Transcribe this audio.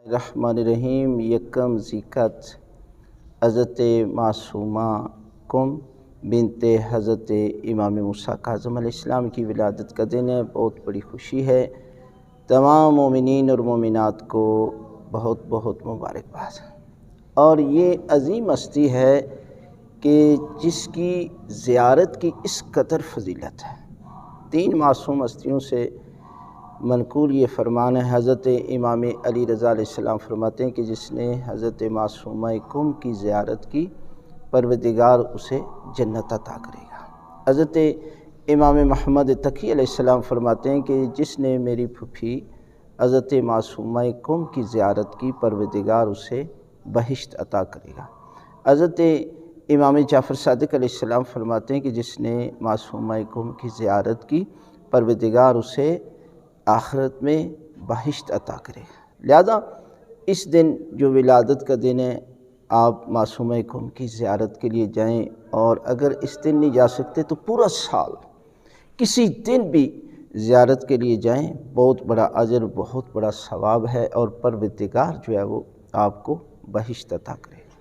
الرحمن الرحیم یکم ذیقت حضرت معصومہ کم بنت حضرت امام موسیٰ کاظم علیہ السلام کی ولادت کا دن ہے۔ بہت بڑی خوشی ہے، تمام مومنین اور مومنات کو بہت بہت مبارکباد۔ اور یہ عظیم ہستی ہے کہ جس کی زیارت کی اس قدر فضیلت ہے۔ 3 معصوم ہستیوں سے منقول یہ فرمان ہے۔ حضرت امام علی رضا علیہ السلام فرماتے ہیں کہ جس نے حضرت معصومہ کم کی زیارت کی، پروردگار اسے جنت عطا کرے گا۔ حضرت امام محمد تقی علیہ السلام فرماتے ہیں کہ جس نے میری پھوپھی حضرت معصومہ کم کی زیارت کی، پروردگار اسے بہشت عطا کرے گا۔ حضرت امام جعفر صادق علیہ السلام فرماتے ہیں کہ جس نے معصومہ کم کی زیارت کی، پروردگار اسے آخرت میں بہشت عطا کرے گا۔ لہذا اس دن جو ولادت کا دن ہے، آپ معصومہ کم کی زیارت کے لیے جائیں، اور اگر اس دن نہیں جا سکتے تو پورا سال کسی دن بھی زیارت کے لیے جائیں، بہت بڑا اجر، بہت بڑا ثواب ہے، اور پروردگار جو ہے وہ آپ کو بہشت عطا کرے گا۔